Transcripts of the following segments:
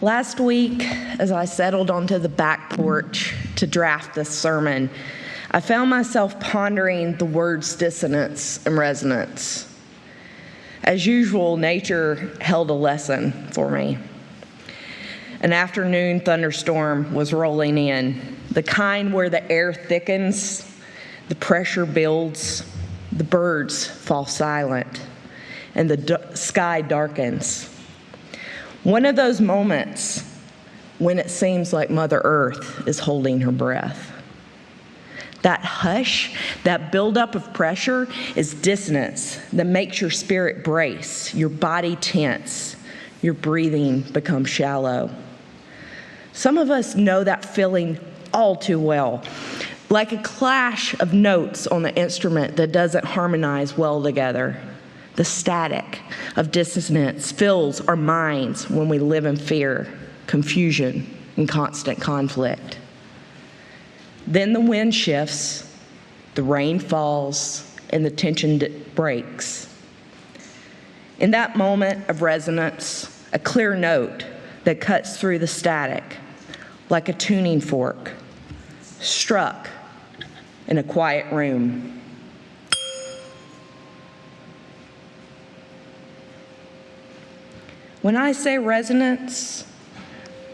Last week, as I settled onto the back porch to draft this sermon, I found myself pondering the words dissonance and resonance. As usual, nature held a lesson for me. An afternoon thunderstorm was rolling in, the kind where the air thickens, the pressure builds, the birds fall silent, and the sky darkens. One of those moments when it seems like Mother Earth is holding her breath. That hush, that buildup of pressure is dissonance that makes your spirit brace, your body tense, your breathing become shallow. Some of us know that feeling all too well, like a clash of notes on the instrument that doesn't harmonize well together. The static of dissonance fills our minds when we live in fear, confusion, and constant conflict. Then the wind shifts, the rain falls, and the tension breaks. In that moment of resonance, a clear note that cuts through the static, like a tuning fork, struck in a quiet room. When I say resonance,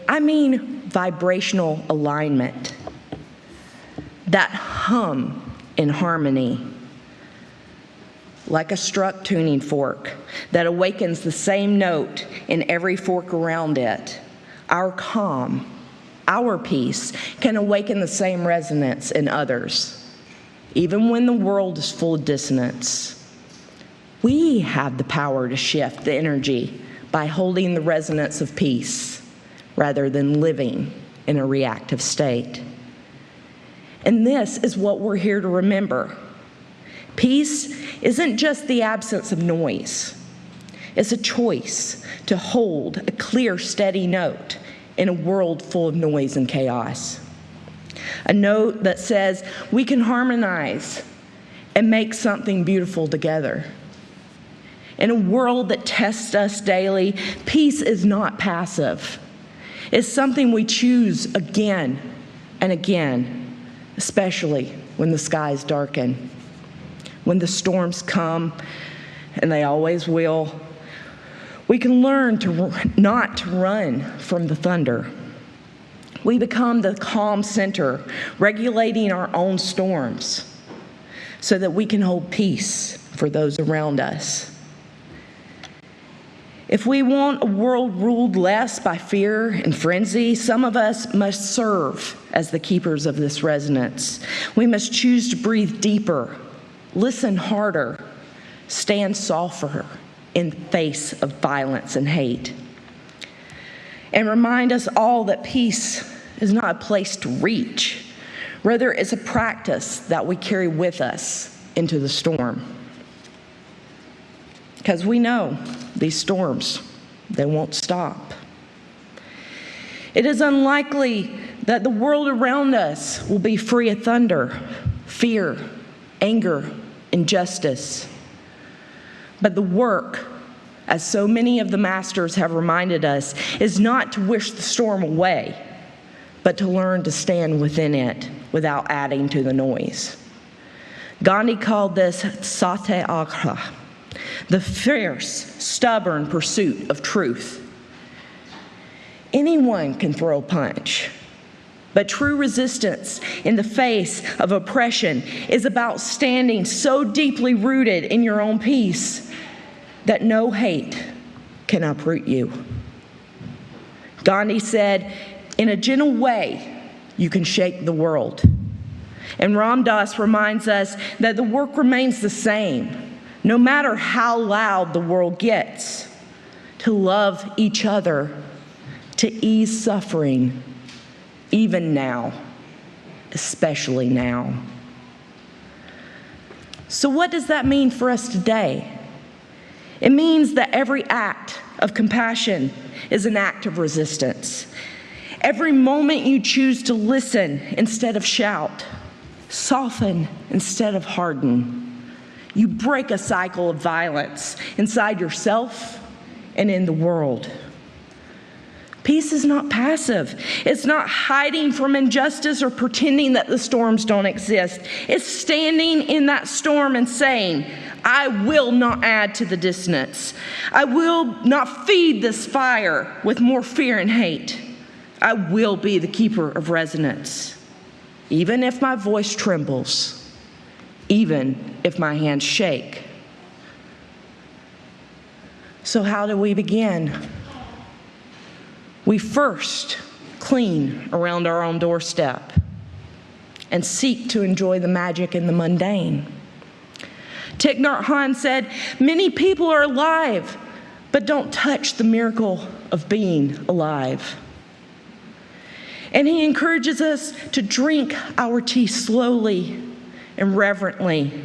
I mean vibrational alignment. That hum in harmony, like a struck tuning fork that awakens the same note in every fork around it. Our calm, our peace can awaken the same resonance in others, even when the world is full of dissonance. We have the power to shift the energy by holding the resonance of peace rather than living in a reactive state. And this is what we're here to remember. Peace isn't just the absence of noise. It's a choice to hold a clear, steady note in a world full of noise and chaos. A note that says we can harmonize and make something beautiful together. In a world that tests us daily, peace is not passive. It's something we choose again and again, especially when the skies darken. When the storms come, and they always will, we can learn not to run from the thunder. We become the calm center, regulating our own storms so that we can hold peace for those around us. If we want a world ruled less by fear and frenzy, some of us must serve as the keepers of this resonance. We must choose to breathe deeper, listen harder, stand softer in face of violence and hate, and remind us all that peace is not a place to reach. Rather, it's a practice that we carry with us into the storm. Because we know these storms, they won't stop. It is unlikely that the world around us will be free of thunder, fear, anger, injustice. But the work, as so many of the masters have reminded us, is not to wish the storm away, but to learn to stand within it without adding to the noise. Gandhi called this satyagraha, the fierce, stubborn pursuit of truth. Anyone can throw a punch, but true resistance in the face of oppression is about standing so deeply rooted in your own peace that no hate can uproot you. Gandhi said, "In a gentle way, you can shake the world." And Ram Dass reminds us that the work remains the same, no matter how loud the world gets, to love each other, to ease suffering, even now, especially now. So what does that mean for us today? It means that every act of compassion is an act of resistance. Every moment you choose to listen instead of shout, soften instead of harden, you break a cycle of violence inside yourself and in the world. Peace is not passive. It's not hiding from injustice or pretending that the storms don't exist. It's standing in that storm and saying, I will not add to the dissonance. I will not feed this fire with more fear and hate. I will be the keeper of resonance, even if my voice trembles, even if my hands shake. So how do we begin? We first clean around our own doorstep and seek to enjoy the magic in the mundane. Thich Nhat Hanh said, many people are alive, but don't touch the miracle of being alive. And he encourages us to drink our tea slowly and reverently,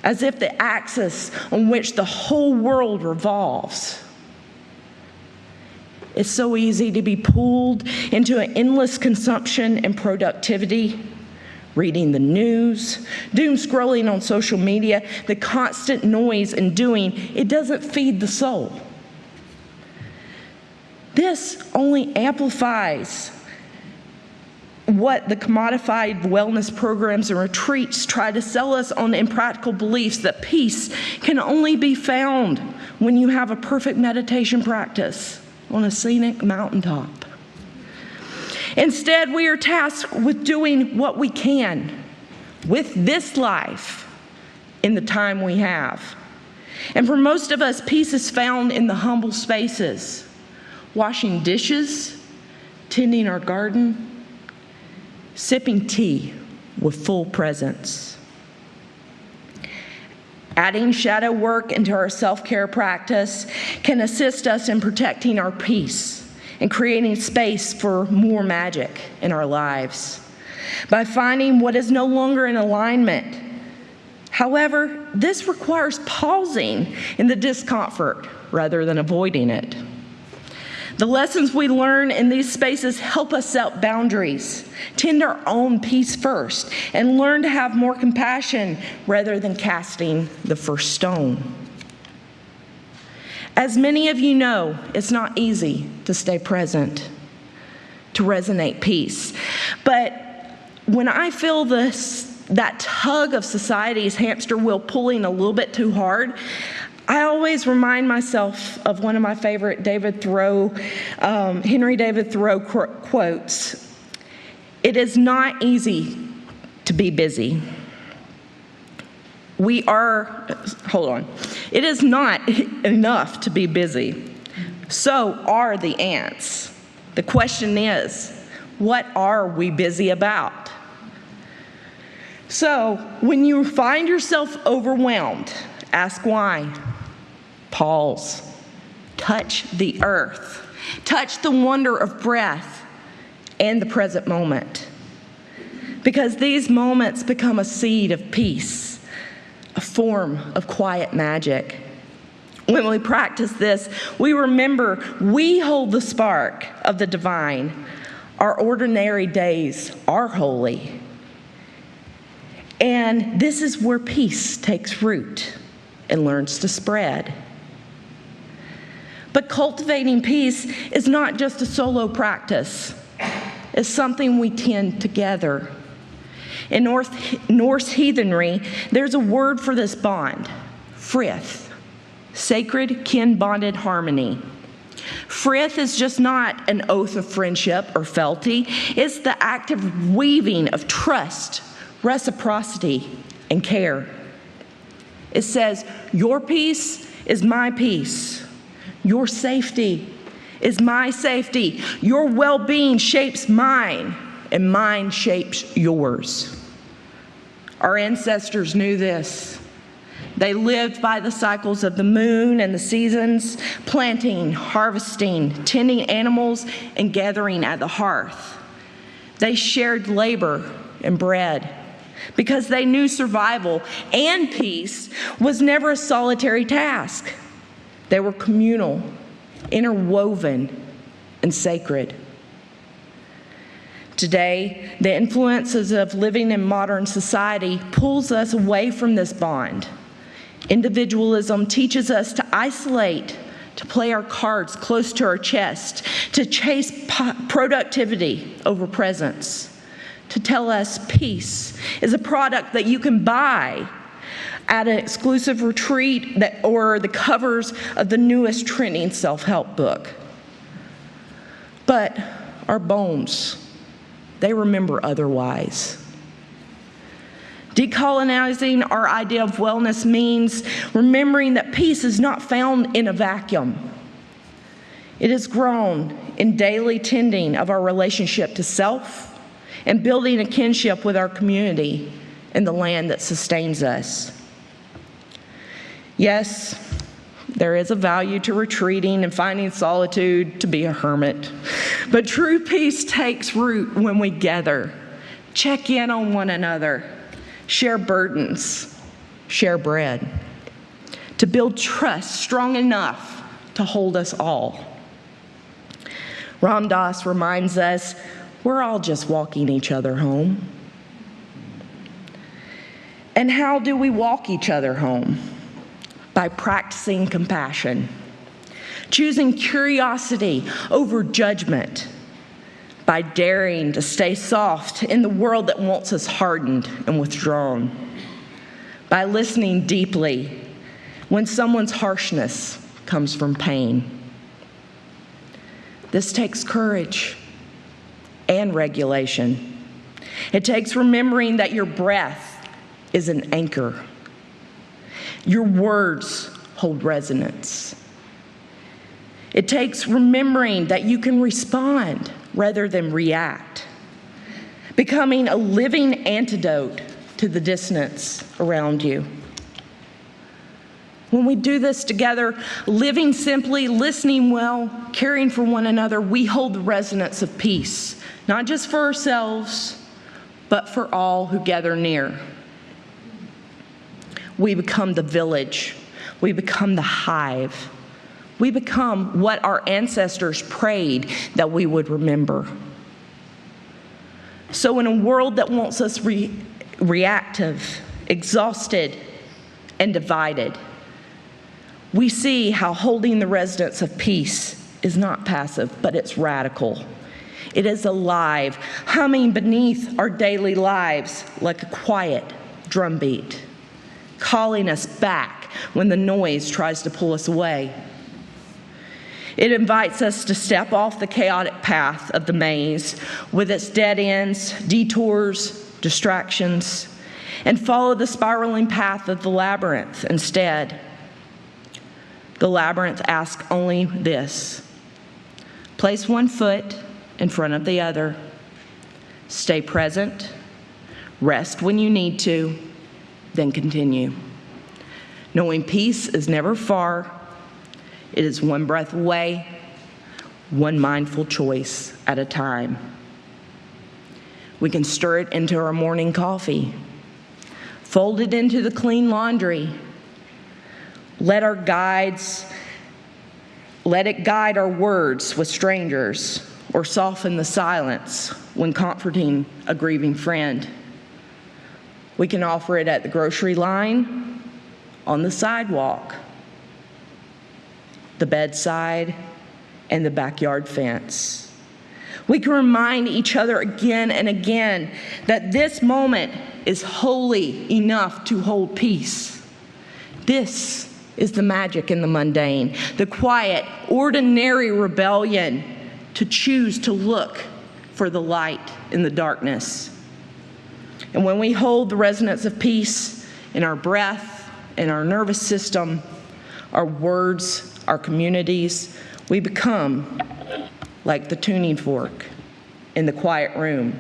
as if the axis on which the whole world revolves. It's so easy to be pulled into an endless consumption and productivity, reading the news, doom scrolling on social media, the constant noise and doing. It doesn't feed the soul. This only amplifies what the commodified wellness programs and retreats try to sell us on impractical beliefs that peace can only be found when you have a perfect meditation practice on a scenic mountaintop. Instead, we are tasked with doing what we can with this life in the time we have. And for most of us, peace is found in the humble spaces, washing dishes, tending our garden, sipping tea with full presence. Adding shadow work into our self-care practice can assist us in protecting our peace and creating space for more magic in our lives by finding what is no longer in alignment. However, this requires pausing in the discomfort rather than avoiding it. The lessons we learn in these spaces help us set boundaries, tend our own peace first, and learn to have more compassion rather than casting the first stone. As many of you know, it's not easy to stay present, to resonate peace. But when I feel that tug of society's hamster wheel pulling a little bit too hard, I always remind myself of one of my favorite Henry David Thoreau quotes. It is not easy to be busy. It is not enough to be busy. So are the ants. The question is, what are we busy about? So when you find yourself overwhelmed, ask why. Pause. Touch the earth. Touch the wonder of breath and the present moment. Because these moments become a seed of peace, a form of quiet magic. When we practice this, we remember we hold the spark of the divine. Our ordinary days are holy. And this is where peace takes root and learns to spread. But cultivating peace is not just a solo practice. It's something we tend together. In Norse heathenry, there's a word for this bond, frith, sacred kin-bonded harmony. Frith is just not an oath of friendship or fealty. It's the active weaving of trust, reciprocity, and care. It says, your peace is my peace. Your safety is my safety. Your well-being shapes mine, and mine shapes yours. Our ancestors knew this. They lived by the cycles of the moon and the seasons, planting, harvesting, tending animals, and gathering at the hearth. They shared labor and bread because they knew survival and peace was never a solitary task. They were communal, interwoven, and sacred. Today, the influences of living in modern society pulls us away from this bond. Individualism teaches us to isolate, to play our cards close to our chest, to chase productivity over presence, to tell us peace is a product that you can buy at an exclusive retreat or the covers of the newest trending self-help book. But our bones, they remember otherwise. Decolonizing our idea of wellness means remembering that peace is not found in a vacuum. It is grown in daily tending of our relationship to self and building a kinship with our community and the land that sustains us. Yes, there is a value to retreating and finding solitude to be a hermit. But true peace takes root when we gather, check in on one another, share burdens, share bread, to build trust strong enough to hold us all. Ram Dass reminds us we're all just walking each other home. And how do we walk each other home? By practicing compassion, choosing curiosity over judgment, by daring to stay soft in the world that wants us hardened and withdrawn, by listening deeply when someone's harshness comes from pain. This takes courage and regulation. It takes remembering that your breath is an anchor. Your words hold resonance. It takes remembering that you can respond rather than react, becoming a living antidote to the dissonance around you. When we do this together, living simply, listening well, caring for one another, we hold the resonance of peace, not just for ourselves, but for all who gather near. We become the village. We become the hive. We become what our ancestors prayed that we would remember. So in a world that wants us reactive, exhausted, and divided, we see how holding the resonance of peace is not passive, but it's radical. It is alive, humming beneath our daily lives like a quiet drumbeat, calling us back when the noise tries to pull us away. It invites us to step off the chaotic path of the maze with its dead ends, detours, distractions, and follow the spiraling path of the labyrinth instead. The labyrinth asks only this: place one foot in front of the other, stay present, rest when you need to, then continue. Knowing peace is never far. It is one breath away, one mindful choice at a time. We can stir it into our morning coffee, fold it into the clean laundry, let it guide our words with strangers, or soften the silence when comforting a grieving friend. We can offer it at the grocery line, on the sidewalk, the bedside, and the backyard fence. We can remind each other again and again that this moment is holy enough to hold peace. This is the magic in the mundane, the quiet, ordinary rebellion to choose to look for the light in the darkness. And when we hold the resonance of peace in our breath, in our nervous system, our words, our communities, we become like the tuning fork in the quiet room.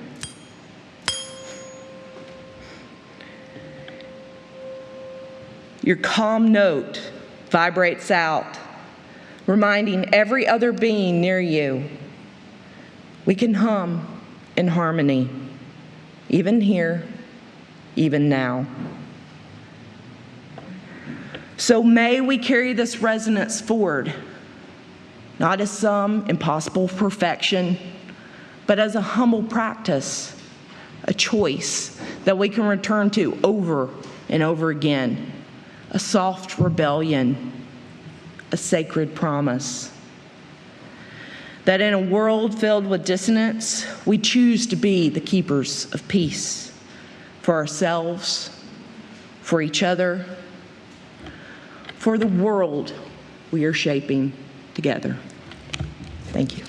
Your calm note vibrates out, reminding every other being near you. We can hum in harmony, even here, even now. So may we carry this resonance forward, not as some impossible perfection, but as a humble practice, a choice that we can return to over and over again, a soft rebellion, a a sacred promise. That in a world filled with dissonance, we choose to be the keepers of peace for ourselves, for each other, for the world we are shaping together. Thank you.